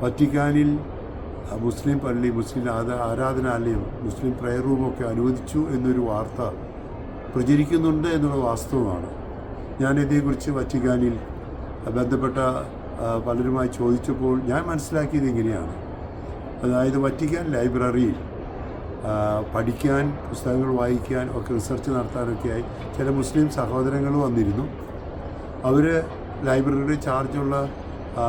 വത്തിക്കാനിൽ മുസ്ലിം പള്ളി, മുസ്ലിം ആരാധനാലയം, മുസ്ലിം പ്രയർ റൂമൊക്കെ അനുവദിച്ചു എന്നൊരു വാർത്ത പ്രചരിക്കുന്നുണ്ട് എന്നുള്ള വാസ്തവമാണ്. ഞാനിതേക്കുറിച്ച് വത്തിക്കാനിൽ ബന്ധപ്പെട്ട പലരുമായി ചോദിച്ചപ്പോൾ ഞാൻ മനസ്സിലാക്കിയത് ഇങ്ങനെയാണ്. അതായത് വത്തിക്കാൻ ലൈബ്രറിയിൽ പഠിക്കാൻ, പുസ്തകങ്ങൾ വായിക്കാൻ ഒക്കെ റിസർച്ച് നടത്താനൊക്കെയായി ചില മുസ്ലിം സഹോദരങ്ങൾ വന്നിരുന്നു. അവർ ലൈബ്രറിയുടെ ചാർജുള്ള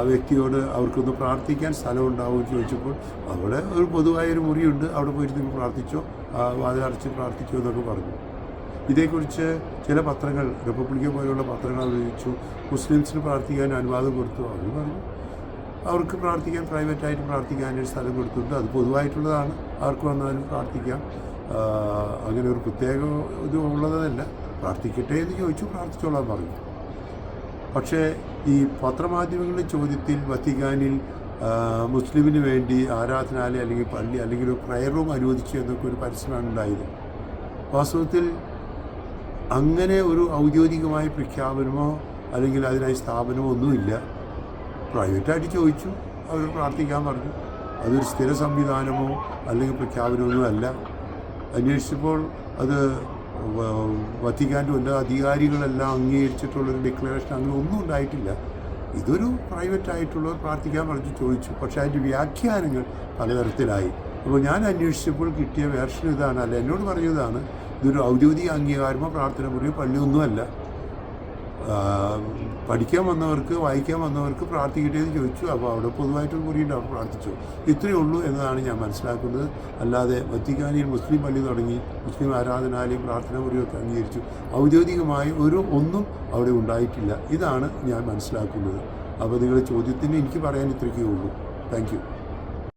വ്യക്തിയോട് അവർക്കൊന്ന് പ്രാർത്ഥിക്കാൻ സ്ഥലമുണ്ടാവുമെന്ന് ചോദിച്ചപ്പോൾ അവിടെ ഒരു പൊതുവായൊരു മുറിയുണ്ട്, അവിടെ പോയിട്ട് നിങ്ങൾ പ്രാർത്ഥിച്ചോ, വാതിലടച്ച് പ്രാർത്ഥിച്ചോ എന്നൊക്കെ പറഞ്ഞു. ഇതേക്കുറിച്ച് ചില പത്രങ്ങൾ, റിപ്പബ്ലിക്ക പോലെയുള്ള പത്രങ്ങൾ ചോദിച്ചു, മുസ്ലിംസിന് പ്രാർത്ഥിക്കാൻ അനുവാദം കൊടുത്തു. അവർ പറഞ്ഞു അവർക്ക് പ്രാർത്ഥിക്കാൻ, പ്രൈവറ്റായിട്ട് പ്രാർത്ഥിക്കാനൊരു സ്ഥലം കൊടുത്തിട്ടുണ്ട്, അത് പൊതുവായിട്ടുള്ളതാണ്, ആർക്ക് വന്നാലും പ്രാർത്ഥിക്കാം, അങ്ങനെ ഒരു പ്രത്യേക ഇത് ഉള്ളതല്ല, പ്രാർത്ഥിക്കട്ടെ എന്ന് ചോദിച്ചു, പ്രാർത്ഥിച്ചോളാൻ പറഞ്ഞു. പക്ഷേ ഈ പത്രമാധ്യമങ്ങളുടെ ചോദ്യത്തിൽ വത്തിക്കാനിൽ മുസ്ലിമിന് വേണ്ടി ആരാധനാലയം അല്ലെങ്കിൽ പള്ളി അല്ലെങ്കിൽ ഒരു പ്രയർ റൂം അനുവദിച്ചു എന്നൊക്കെ ഒരു പരസ്യമാണ് ഉണ്ടായത്. വാസ്തവത്തിൽ അങ്ങനെ ഒരു ഔദ്യോഗികമായ പ്രഖ്യാപനമോ അല്ലെങ്കിൽ അതിനായി സ്ഥാപനമോ ഒന്നുമില്ല. പ്രൈവറ്റായിട്ട് ചോദിച്ചു, അവർ പ്രാർത്ഥിക്കാൻ പറഞ്ഞു. അതൊരു സ്ഥിര സംവിധാനമോ അല്ലെങ്കിൽ പ്രഖ്യാപനമൊന്നും അല്ല. അന്വേഷിച്ചപ്പോൾ അത് വത്തിക്കാൻ്റെ ഉന്നത അധികാരികളെല്ലാം അംഗീകരിച്ചിട്ടുള്ളൊരു ഡിക്ലറേഷൻ അങ്ങനെ ഒന്നും ഉണ്ടായിട്ടില്ല. ഇതൊരു പ്രൈവറ്റായിട്ടുള്ളവർ പ്രാർത്ഥിക്കാൻ പറഞ്ഞു ചോദിച്ചു. പക്ഷേ അതിൻ്റെ വ്യാഖ്യാനങ്ങൾ പലതരത്തിലായി. അപ്പോൾ ഞാൻ അന്വേഷിച്ചപ്പോൾ കിട്ടിയ വേർഷൻ ഇതാണ്, അല്ല എന്നോട് പറഞ്ഞതാണ്, ഇതൊരു ഔദ്യോഗിക അംഗീകാരമോ പ്രാർത്ഥന മുറിയോ പള്ളിയൊന്നുമല്ല, പഠിക്കാൻ വന്നവർക്ക്, വായിക്കാൻ വന്നവർക്ക് പ്രാർത്ഥിക്കട്ടെ എന്ന് ചോദിച്ചു. അപ്പോൾ അവിടെ പൊതുവായിട്ടൊരു മുറിയുണ്ട്, അവർ പ്രാർത്ഥിച്ചു. ഇത്രയേ ഉള്ളൂ എന്നതാണ് ഞാൻ മനസ്സിലാക്കുന്നത്. അല്ലാതെ വത്തിക്കാനിൽ മുസ്ലിം പള്ളി തുടങ്ങി, മുസ്ലിം ആരാധനാലയം, പ്രാർത്ഥന മുറിയൊക്കെ അംഗീകരിച്ചു, ഔദ്യോഗികമായി ഒന്നും അവിടെ ഉണ്ടായിട്ടില്ല. ഇതാണ് ഞാൻ മനസ്സിലാക്കുന്നത്. അപ്പോൾ നിങ്ങളുടെ ചോദ്യത്തിന് എനിക്ക് പറയാൻ ഇത്രയ്ക്കേ ഉള്ളൂ. Thank you.